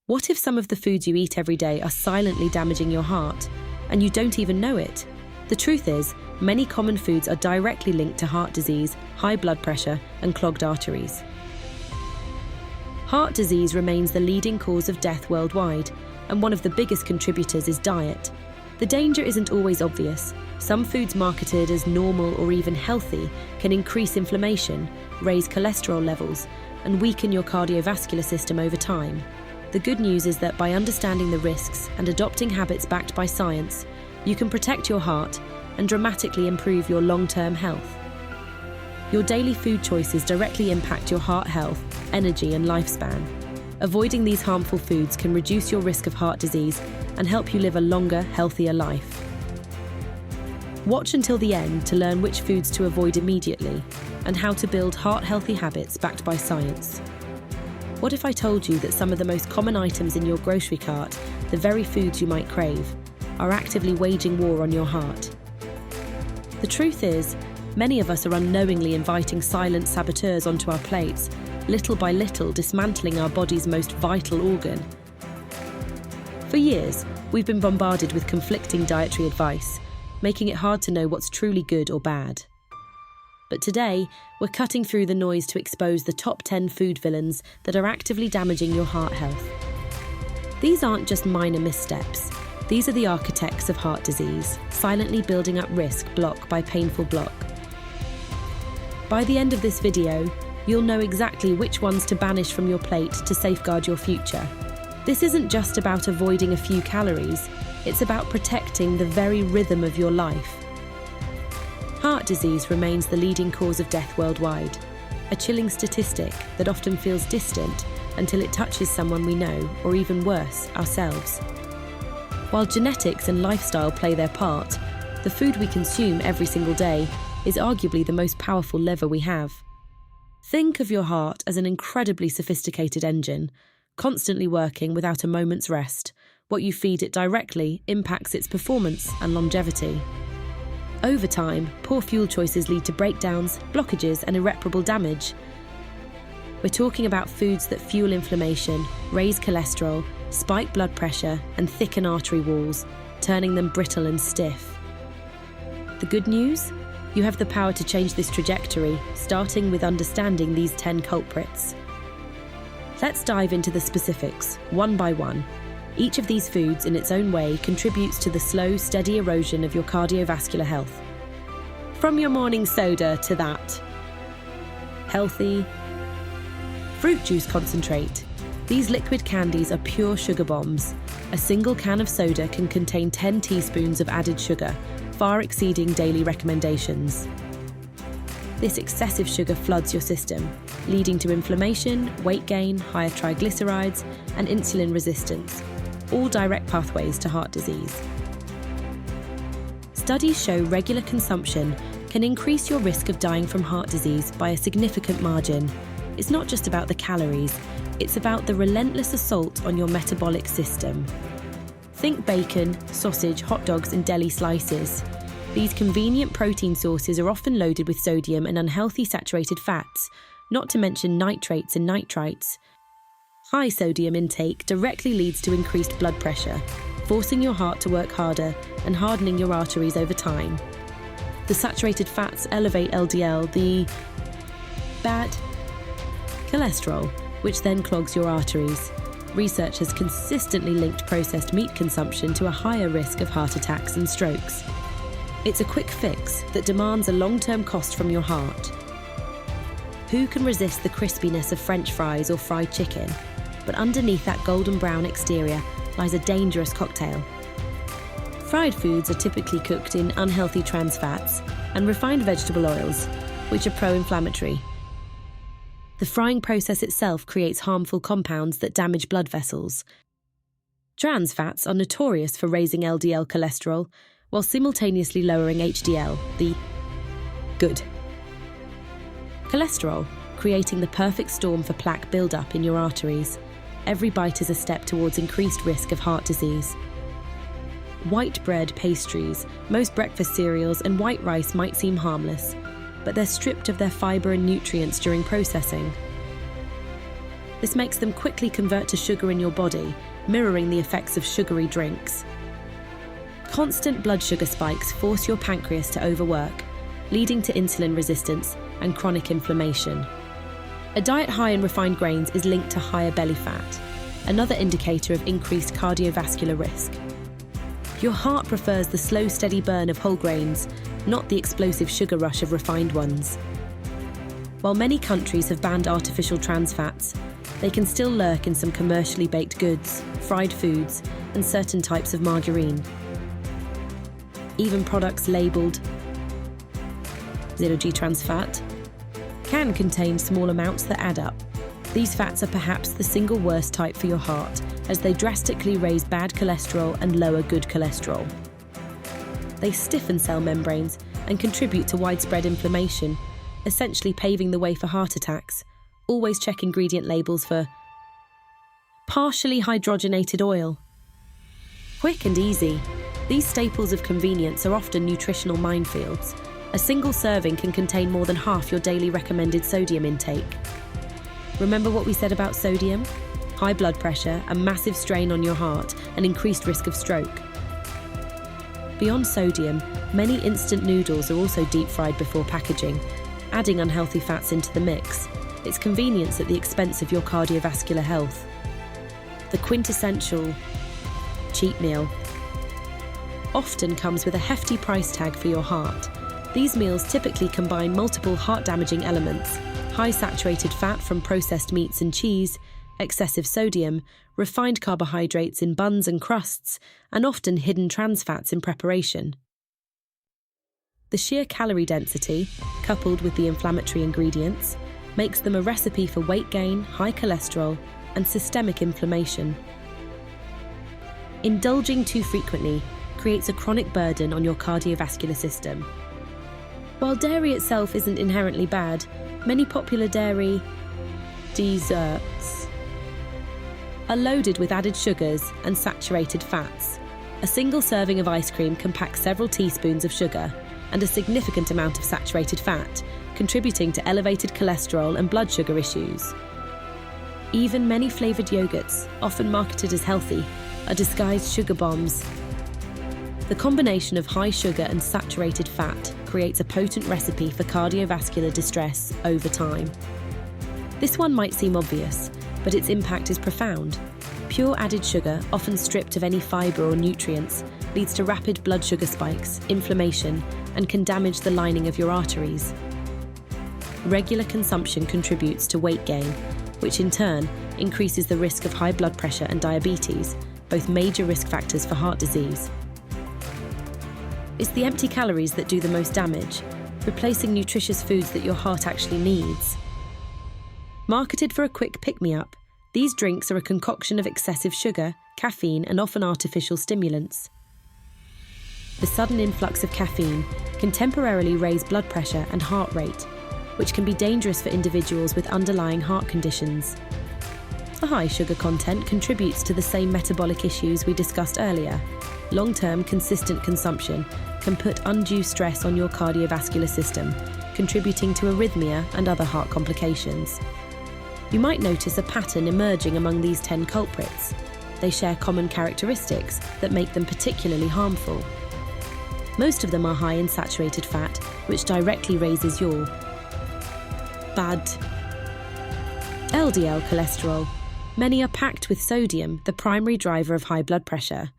What if some of the foods you eat every day are silently damaging your heart, and you don't even know it? The truth is, many common foods are directly linked to heart disease, high blood pressure, and clogged arteries. Heart disease remains the leading cause of death worldwide, and one of the biggest contributors is diet. The danger isn't always obvious. Some foods marketed as normal or even healthy can increase inflammation, raise cholesterol levels, and weaken your cardiovascular system over time. The good news is that by understanding the risks and adopting habits backed by science, you can protect your heart and dramatically improve your long-term health. Your daily food choices directly impact your heart health, energy, and lifespan. Avoiding these harmful foods can reduce your risk of heart disease and help you live a longer, healthier life. Watch until the end to learn which foods to avoid immediately and how to build heart-healthy habits backed by science. What if I told you that some of the most common items in your grocery cart, the very foods you might crave, are actively waging war on your heart? The truth is, many of us are unknowingly inviting silent saboteurs onto our plates, little by little dismantling our body's most vital organ. For years, we've been bombarded with conflicting dietary advice, making it hard to know what's truly good or bad. But today, we're cutting through the noise to expose the top 10 food villains that are actively damaging your heart health. These aren't just minor missteps. These are the architects of heart disease, silently building up risk block by painful block. By the end of this video, you'll know exactly which ones to banish from your plate to safeguard your future. This isn't just about avoiding a few calories, it's about protecting the very rhythm of your life. Heart disease remains the leading cause of death worldwide, a chilling statistic that often feels distant until it touches someone we know, or even worse, ourselves. While genetics and lifestyle play their part, the food we consume every single day is arguably the most powerful lever we have. Think of your heart as an incredibly sophisticated engine, constantly working without a moment's rest. What you feed it directly impacts its performance and longevity. Over time, poor fuel choices lead to breakdowns, blockages, and irreparable damage. We're talking about foods that fuel inflammation, raise cholesterol, spike blood pressure, and thicken artery walls, turning them brittle and stiff. The good news? You have the power to change this trajectory, starting with understanding these 10 culprits. Let's dive into the specifics, one by one. Each of these foods, in its own way, contributes to the slow, steady erosion of your cardiovascular health. From your morning soda to that healthy fruit juice concentrate. These liquid candies are pure sugar bombs. A single can of soda can contain 10 teaspoons of added sugar, far exceeding daily recommendations. This excessive sugar floods your system, leading to inflammation, weight gain, higher triglycerides, and insulin resistance, all direct pathways to heart disease. Studies show regular consumption can increase your risk of dying from heart disease by a significant margin. It's not just about the calories, it's about the relentless assault on your metabolic system. Think bacon, sausage, hot dogs, and deli slices. These convenient protein sources are often loaded with sodium and unhealthy saturated fats, not to mention nitrates and nitrites. High sodium intake directly leads to increased blood pressure, forcing your heart to work harder and hardening your arteries over time. The saturated fats elevate LDL, the bad cholesterol, which then clogs your arteries. Research has consistently linked processed meat consumption to a higher risk of heart attacks and strokes. It's a quick fix that demands a long-term cost from your heart. Who can resist the crispiness of French fries or fried chicken? But underneath that golden brown exterior lies a dangerous cocktail. Fried foods are typically cooked in unhealthy trans fats and refined vegetable oils, which are pro-inflammatory. The frying process itself creates harmful compounds that damage blood vessels. Trans fats are notorious for raising LDL cholesterol while simultaneously lowering HDL, the good cholesterol, creating the perfect storm for plaque buildup in your arteries. Every bite is a step towards increased risk of heart disease. White bread, pastries, most breakfast cereals, and white rice might seem harmless, but they're stripped of their fiber and nutrients during processing. This makes them quickly convert to sugar in your body, mirroring the effects of sugary drinks. Constant blood sugar spikes force your pancreas to overwork, leading to insulin resistance and chronic inflammation. A diet high in refined grains is linked to higher belly fat, another indicator of increased cardiovascular risk. Your heart prefers the slow, steady burn of whole grains, not the explosive sugar rush of refined ones. While many countries have banned artificial trans fats, they can still lurk in some commercially baked goods, fried foods, and certain types of margarine. Even products labelled 0G trans fat can contain small amounts that add up. These fats are perhaps the single worst type for your heart, as they drastically raise bad cholesterol and lower good cholesterol. They stiffen cell membranes and contribute to widespread inflammation, essentially paving the way for heart attacks. Always check ingredient labels for partially hydrogenated oil. Quick and easy, these staples of convenience are often nutritional minefields. A single serving can contain more than half your daily recommended sodium intake. Remember what we said about sodium? High blood pressure, a massive strain on your heart, and increased risk of stroke. Beyond sodium, many instant noodles are also deep-fried before packaging, adding unhealthy fats into the mix. It's convenience at the expense of your cardiovascular health. The quintessential cheat meal often comes with a hefty price tag for your heart. These meals typically combine multiple heart-damaging elements: high saturated fat from processed meats and cheese, excessive sodium, refined carbohydrates in buns and crusts, and often hidden trans fats in preparation. The sheer calorie density, coupled with the inflammatory ingredients, makes them a recipe for weight gain, high cholesterol, and systemic inflammation. Indulging too frequently creates a chronic burden on your cardiovascular system. While dairy itself isn't inherently bad, many popular dairy desserts are loaded with added sugars and saturated fats. A single serving of ice cream can pack several teaspoons of sugar and a significant amount of saturated fat, contributing to elevated cholesterol and blood sugar issues. Even many flavoured yogurts, often marketed as healthy, are disguised sugar bombs. The combination of high sugar and saturated fat creates a potent recipe for cardiovascular distress over time. This one might seem obvious, but its impact is profound. Pure added sugar, often stripped of any fibre or nutrients, leads to rapid blood sugar spikes, inflammation, and can damage the lining of your arteries. Regular consumption contributes to weight gain, which in turn increases the risk of high blood pressure and diabetes, both major risk factors for heart disease. It's the empty calories that do the most damage, replacing nutritious foods that your heart actually needs. Marketed for a quick pick-me-up, these drinks are a concoction of excessive sugar, caffeine, and often artificial stimulants. The sudden influx of caffeine can temporarily raise blood pressure and heart rate, which can be dangerous for individuals with underlying heart conditions. The high sugar content contributes to the same metabolic issues we discussed earlier. Long-term, consistent consumption can put undue stress on your cardiovascular system, contributing to arrhythmia and other heart complications. You might notice a pattern emerging among these 10 culprits. They share common characteristics that make them particularly harmful. Most of them are high in saturated fat, which directly raises your bad LDL cholesterol. Many are packed with sodium, the primary driver of high blood pressure.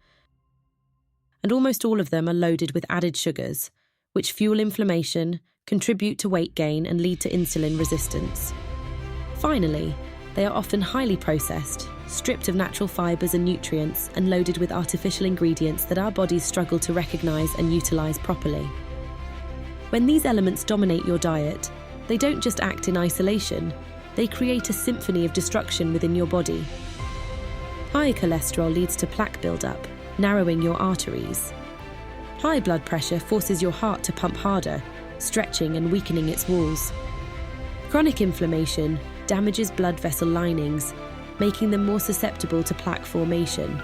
And almost all of them are loaded with added sugars, which fuel inflammation, contribute to weight gain, and lead to insulin resistance. Finally, they are often highly processed, stripped of natural fibres and nutrients, and loaded with artificial ingredients that our bodies struggle to recognise and utilise properly. When these elements dominate your diet, they don't just act in isolation, they create a symphony of destruction within your body. High cholesterol leads to plaque buildup, narrowing your arteries. High blood pressure forces your heart to pump harder, stretching and weakening its walls. Chronic inflammation damages blood vessel linings, making them more susceptible to plaque formation.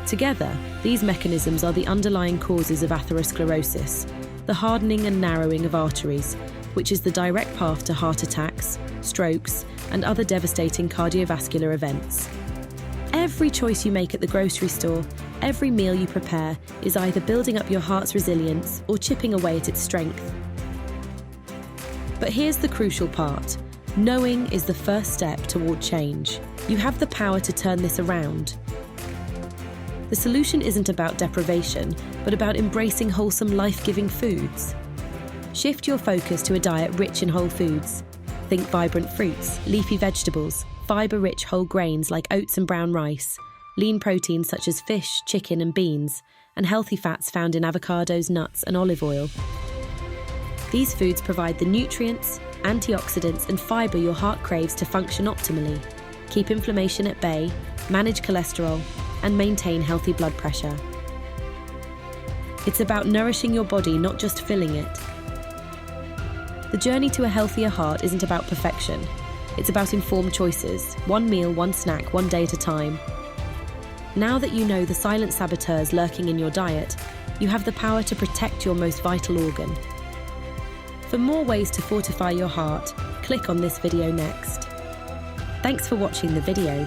Together, these mechanisms are the underlying causes of atherosclerosis, the hardening and narrowing of arteries, which is the direct path to heart attacks, strokes, and other devastating cardiovascular events. Every choice you make at the grocery store, every meal you prepare, is either building up your heart's resilience or chipping away at its strength. But here's the crucial part. Knowing is the first step toward change. You have the power to turn this around. The solution isn't about deprivation, but about embracing wholesome, life-giving foods. Shift your focus to a diet rich in whole foods. Think vibrant fruits, leafy vegetables, fiber-rich whole grains like oats and brown rice, lean proteins such as fish, chicken, and beans, and healthy fats found in avocados, nuts, and olive oil. These foods provide the nutrients, antioxidants, and fiber your heart craves to function optimally, keep inflammation at bay, manage cholesterol, and maintain healthy blood pressure. It's about nourishing your body, not just filling it. The journey to a healthier heart isn't about perfection. It's about informed choices, one meal, one snack, one day at a time. Now that you know the silent saboteurs lurking in your diet, you have the power to protect your most vital organ. For more ways to fortify your heart, click on this video next. Thanks for watching the video.